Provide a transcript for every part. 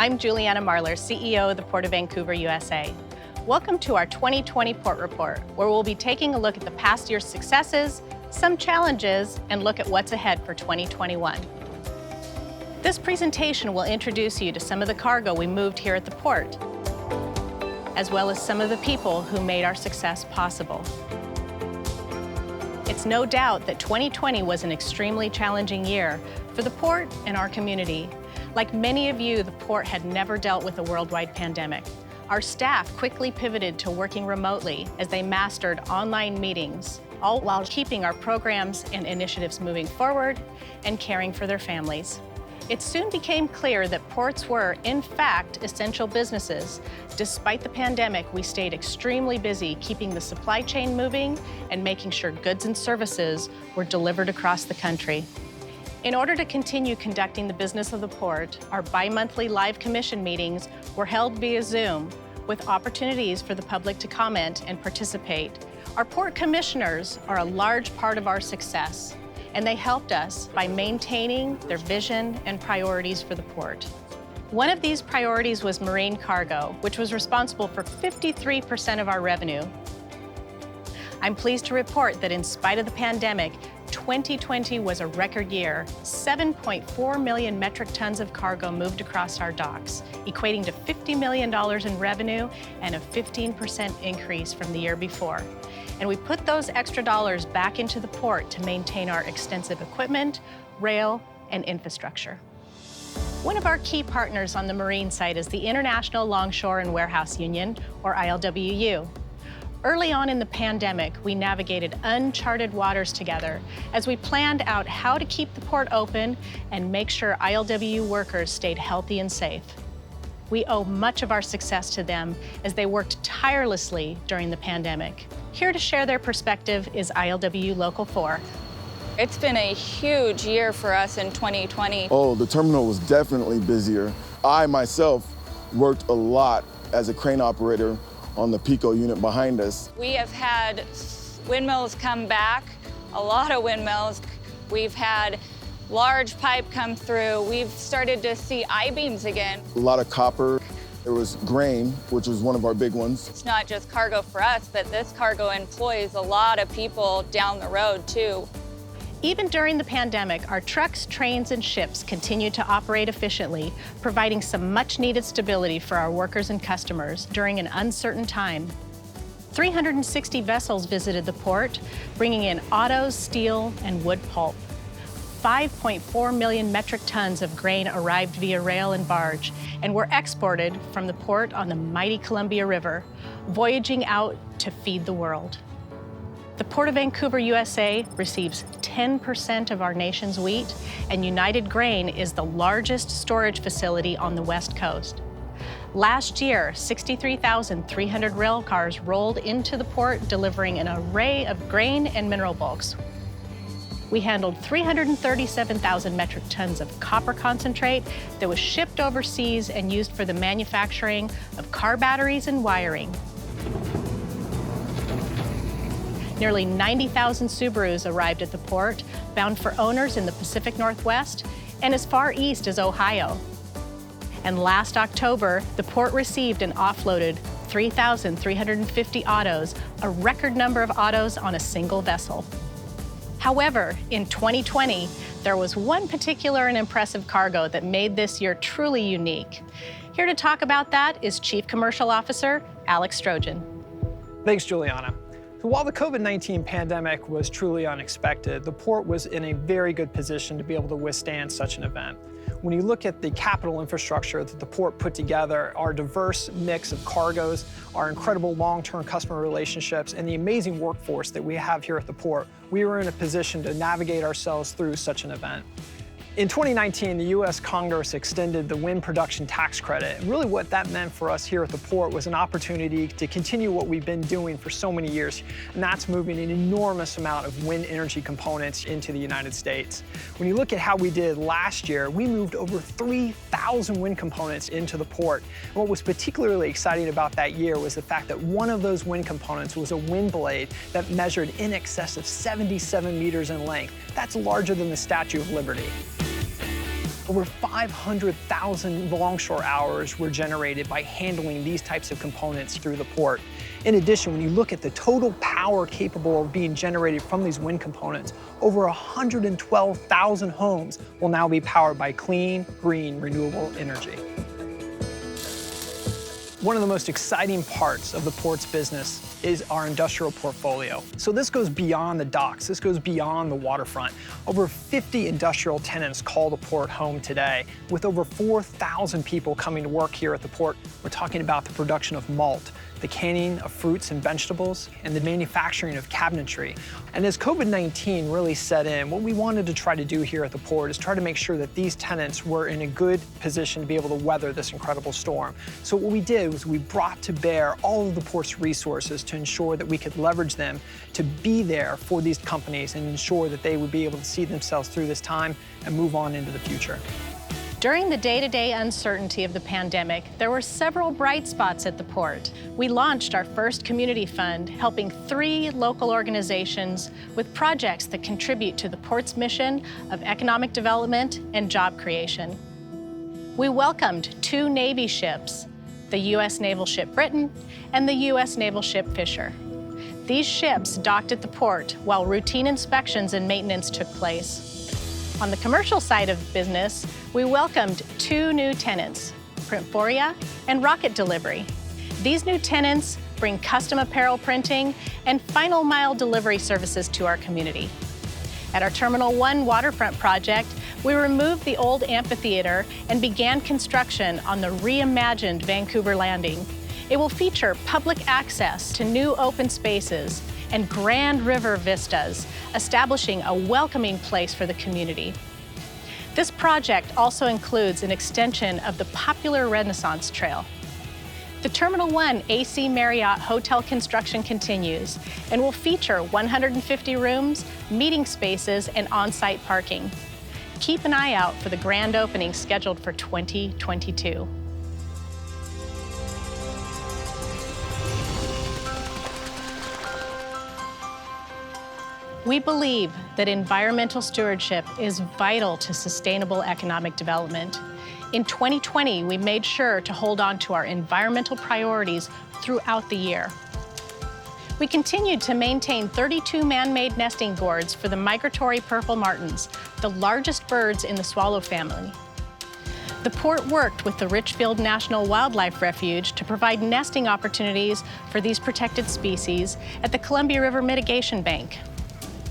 I'm Julianna Marler, CEO of the Port of Vancouver, USA. Welcome to our 2020 Port Report, where we'll be taking a look at the past year's successes, some challenges, and look at what's ahead for 2021. This presentation will introduce you to some of the cargo we moved here at the port, as well as some of the people who made our success possible. It's no doubt that 2020 was an extremely challenging year for the port and our community. Like many of you, the port had never dealt with a worldwide pandemic. Our staff quickly pivoted to working remotely as they mastered online meetings, all while keeping our programs and initiatives moving forward and caring for their families. It soon became clear that ports were, in fact, essential businesses. Despite the pandemic, we stayed extremely busy keeping the supply chain moving and making sure goods and services were delivered across the country. In order to continue conducting the business of the port, our bi-monthly live commission meetings were held via Zoom with opportunities for the public to comment and participate. Our port commissioners are a large part of our success, and they helped us by maintaining their vision and priorities for the port. One of these priorities was marine cargo, which was responsible for 53% of our revenue. I'm pleased to report that in spite of the pandemic, 2020 was a record year. 7.4 million metric tons of cargo moved across our docks, equating to $50 million in revenue and a 15% increase from the year before. And we put those extra dollars back into the port to maintain our extensive equipment, rail, and infrastructure. One of our key partners on the marine side is the International Longshore and Warehouse Union, or ILWU. Early on in the pandemic, we navigated uncharted waters together as we planned out how to keep the port open and make sure ILWU workers stayed healthy and safe. We owe much of our success to them as they worked tirelessly during the pandemic. Here to share their perspective is ILWU Local 4. It's been a huge year for us in 2020. Oh, the terminal was definitely busier. I myself worked a lot as a crane operator on the Pico unit behind us. We have had windmills come back, a lot of windmills. We've had large pipe come through. We've started to see I-beams again. A lot of copper. There was grain, which was one of our big ones. It's not just cargo for us, but this cargo employs a lot of people down the road too. Even during the pandemic, our trucks, trains, and ships continued to operate efficiently, providing some much-needed stability for our workers and customers during an uncertain time. 360 vessels visited the port, bringing in autos, steel, and wood pulp. 5.4 million metric tons of grain arrived via rail and barge and were exported from the port on the mighty Columbia River, voyaging out to feed the world. The Port of Vancouver, USA receives 10% of our nation's wheat, and United Grain is the largest storage facility on the West Coast. Last year, 63,300 rail cars rolled into the port, delivering an array of grain and mineral bulks. We handled 337,000 metric tons of copper concentrate that was shipped overseas and used for the manufacturing of car batteries and wiring. Nearly 90,000 Subarus arrived at the port, bound for owners in the Pacific Northwest and as far east as Ohio. And last October, the port received and offloaded 3,350 autos, a record number of autos on a single vessel. However, in 2020, there was one particular and impressive cargo that made this year truly unique. Here to talk about that is Chief Commercial Officer Alex Strogen. Thanks, Juliana. So while the COVID-19 pandemic was truly unexpected, the port was in a very good position to be able to withstand such an event. When you look at the capital infrastructure that the port put together, our diverse mix of cargoes, our incredible long-term customer relationships, and the amazing workforce that we have here at the port, we were in a position to navigate ourselves through such an event. In 2019, the U.S. Congress extended the wind production tax credit. And really what that meant for us here at the port was an opportunity to continue what we've been doing for so many years, and that's moving an enormous amount of wind energy components into the United States. When you look at how we did last year, we moved over 3,000 wind components into the port. And what was particularly exciting about that year was the fact that one of those wind components was a wind blade that measured in excess of 77 meters in length. That's larger than the Statue of Liberty. Over 500,000 longshore hours were generated by handling these types of components through the port. In addition, when you look at the total power capable of being generated from these wind components, over 112,000 homes will now be powered by clean, green, renewable energy. One of the most exciting parts of the port's business is our industrial portfolio. So this goes beyond the docks, this goes beyond the waterfront. Over 50 industrial tenants call the port home today. With over 4,000 people coming to work here at the port, we're talking about the production of malt, the canning of fruits and vegetables, and the manufacturing of cabinetry. And as COVID-19 really set in, what we wanted to try to do here at the port is try to make sure that these tenants were in a good position to be able to weather this incredible storm. So what we did was we brought to bear all of the port's resources to ensure that we could leverage them to be there for these companies and ensure that they would be able to see themselves through this time and move on into the future. During the day-to-day uncertainty of the pandemic, there were several bright spots at the port. We launched our first community fund, helping 3 local organizations with projects that contribute to the port's mission of economic development and job creation. We welcomed 2 Navy ships, the U.S. Naval Ship Britain and the U.S. Naval Ship Fisher. These ships docked at the port while routine inspections and maintenance took place. On the commercial side of business, we welcomed 2 new tenants, Printforia and Rocket Delivery. These new tenants bring custom apparel printing and final mile delivery services to our community. At our Terminal 1 waterfront project, we removed the old amphitheater and began construction on the reimagined Vancouver Landing. It will feature public access to new open spaces and grand river vistas, establishing a welcoming place for the community. This project also includes an extension of the popular Renaissance Trail. The Terminal 1 AC Marriott hotel construction continues and will feature 150 rooms, meeting spaces, and on-site parking. Keep an eye out for the grand opening scheduled for 2022. We believe that environmental stewardship is vital to sustainable economic development. In 2020, we made sure to hold on to our environmental priorities throughout the year. We continued to maintain 32 man-made nesting gourds for the migratory purple martins, the largest birds in the swallow family. The port worked with the Richfield National Wildlife Refuge to provide nesting opportunities for these protected species at the Columbia River Mitigation Bank.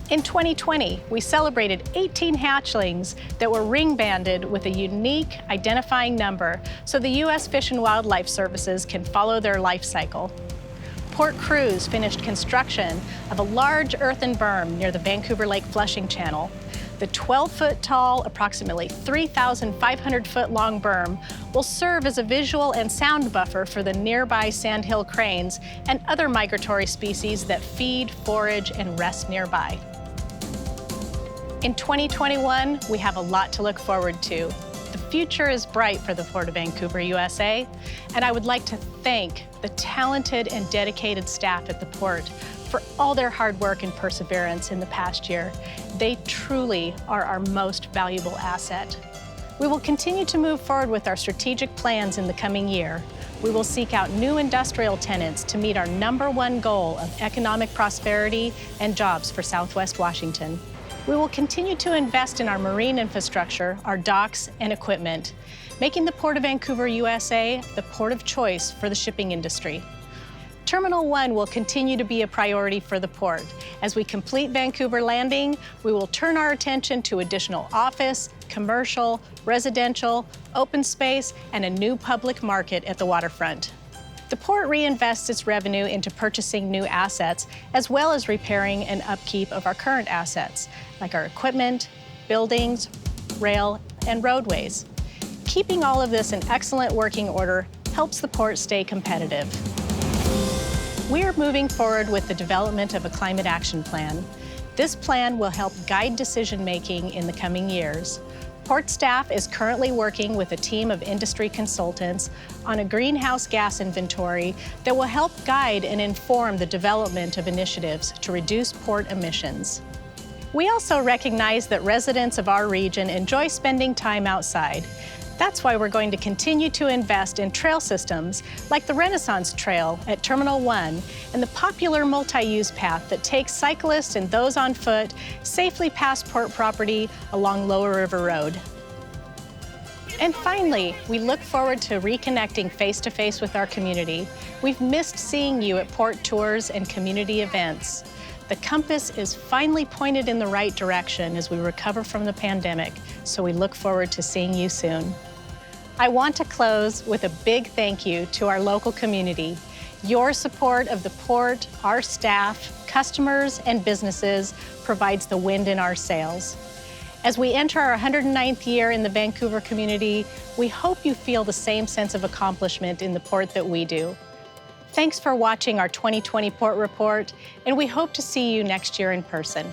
In 2020, we celebrated 18 hatchlings that were ring-banded with a unique identifying number so the U.S. Fish and Wildlife Services can follow their life cycle. Port crews finished construction of a large earthen berm near the Vancouver Lake Flushing Channel. The 12-foot-tall, approximately 3,500-foot-long berm will serve as a visual and sound buffer for the nearby sandhill cranes and other migratory species that feed, forage, and rest nearby. In 2021, we have a lot to look forward to. The future is bright for the Port of Vancouver, USA, and I would like to thank the talented and dedicated staff at the port for all their hard work and perseverance in the past year. They truly are our most valuable asset. We will continue to move forward with our strategic plans in the coming year. We will seek out new industrial tenants to meet our #1 goal of economic prosperity and jobs for Southwest Washington. We will continue to invest in our marine infrastructure, our docks, and equipment, making the Port of Vancouver, USA, the port of choice for the shipping industry. Terminal 1 will continue to be a priority for the port. As we complete Vancouver Landing, we will turn our attention to additional office, commercial, residential, open space, and a new public market at the waterfront. The port reinvests its revenue into purchasing new assets, as well as repairing and upkeep of our current assets, like our equipment, buildings, rail, and roadways. Keeping all of this in excellent working order helps the port stay competitive. We are moving forward with the development of a climate action plan. This plan will help guide decision-making in the coming years. Port staff is currently working with a team of industry consultants on a greenhouse gas inventory that will help guide and inform the development of initiatives to reduce port emissions. We also recognize that residents of our region enjoy spending time outside. That's why we're going to continue to invest in trail systems like the Renaissance Trail at Terminal 1 and the popular multi-use path that takes cyclists and those on foot safely past port property along Lower River Road. And finally, we look forward to reconnecting face-to-face with our community. We've missed seeing you at port tours and community events. The compass is finally pointed in the right direction as we recover from the pandemic, so we look forward to seeing you soon. I want to close with a big thank you to our local community. Your support of the port, our staff, customers, and businesses provides the wind in our sails. As we enter our 109th year in the Vancouver community, we hope you feel the same sense of accomplishment in the port that we do. Thanks for watching our 2020 Port Report, and we hope to see you next year in person.